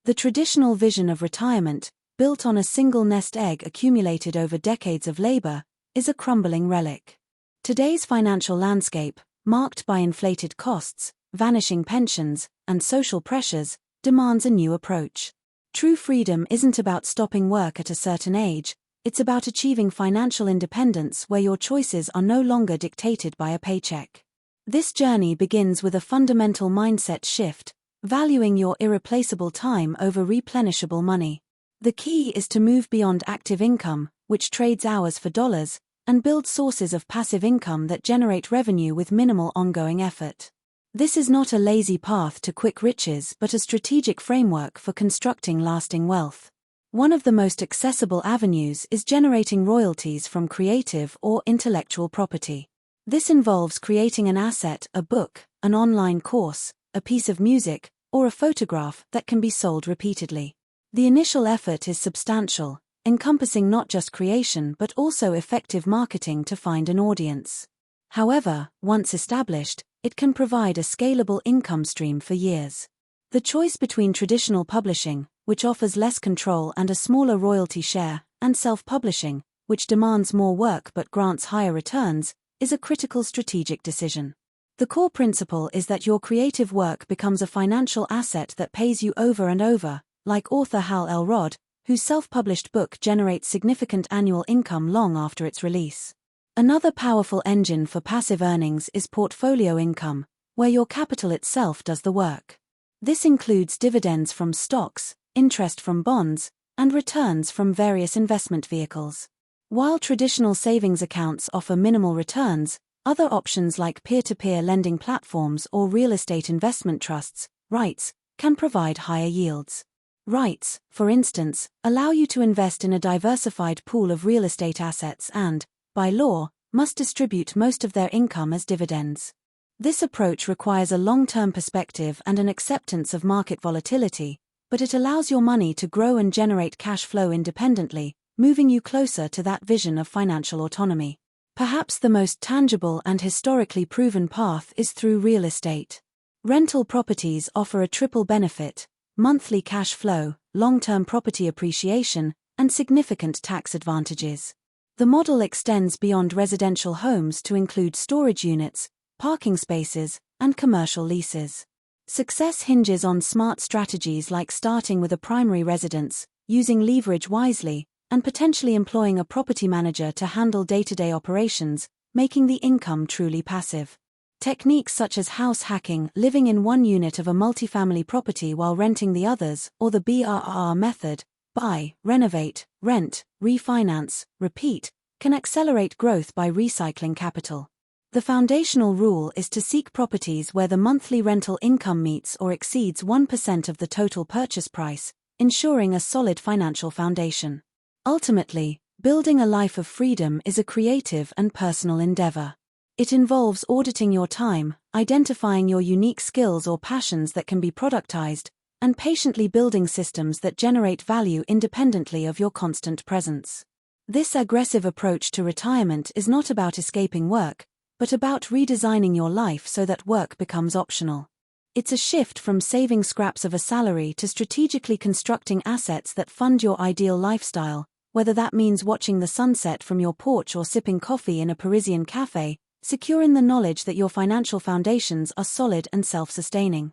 The traditional vision of retirement, built on a single nest egg accumulated over decades of labor, is a crumbling relic. Today's financial landscape, marked by inflated costs, vanishing pensions, and social pressures, demands a new approach. True freedom isn't about stopping work at a certain age, it's about achieving financial independence where your choices are no longer dictated by a paycheck. This journey begins with a fundamental mindset shift, valuing your irreplaceable time over replenishable money. The key is to move beyond active income, which trades hours for dollars, and build sources of passive income that generate revenue with minimal ongoing effort. This is not a lazy path to quick riches but a strategic framework for constructing lasting wealth. One of the most accessible avenues is generating royalties from creative or intellectual property. This involves creating an asset, a book, an online course, a piece of music, or a photograph that can be sold repeatedly. The initial effort is substantial, encompassing not just creation but also effective marketing to find an audience. However, once established, it can provide a scalable income stream for years. The choice between traditional publishing, which offers less control and a smaller royalty share, and self-publishing, which demands more work but grants higher returns, is a critical strategic decision. The core principle is that your creative work becomes a financial asset that pays you over and over, like author Hal Elrod, whose self-published book generates significant annual income long after its release. Another powerful engine for passive earnings is portfolio income, where your capital itself does the work. This includes dividends from stocks, interest from bonds, and returns from various investment vehicles. While traditional savings accounts offer minimal returns, other options like peer-to-peer lending platforms or real estate investment trusts, REITs, can provide higher yields. REITs, for instance, allow you to invest in a diversified pool of real estate assets and, by law, must distribute most of their income as dividends. This approach requires a long-term perspective and an acceptance of market volatility, but it allows your money to grow and generate cash flow independently, moving you closer to that vision of financial autonomy. Perhaps the most tangible and historically proven path is through real estate. Rental properties offer a triple benefit: monthly cash flow, long-term property appreciation, and significant tax advantages. The model extends beyond residential homes to include storage units, parking spaces, and commercial leases. Success hinges on smart strategies like starting with a primary residence, using leverage wisely, and potentially employing a property manager to handle day-to-day operations, making the income truly passive. Techniques such as house hacking, living in one unit of a multifamily property while renting the others, or the BRRR method, buy, renovate, rent, refinance, repeat, can accelerate growth by recycling capital. The foundational rule is to seek properties where the monthly rental income meets or exceeds 1% of the total purchase price, ensuring a solid financial foundation. Ultimately, building a life of freedom is a creative and personal endeavor. It involves auditing your time, identifying your unique skills or passions that can be productized, and patiently building systems that generate value independently of your constant presence. This aggressive approach to retirement is not about escaping work, but about redesigning your life so that work becomes optional. It's a shift from saving scraps of a salary to strategically constructing assets that fund your ideal lifestyle, whether that means watching the sunset from your porch or sipping coffee in a Parisian cafe, secure in the knowledge that your financial foundations are solid and self-sustaining.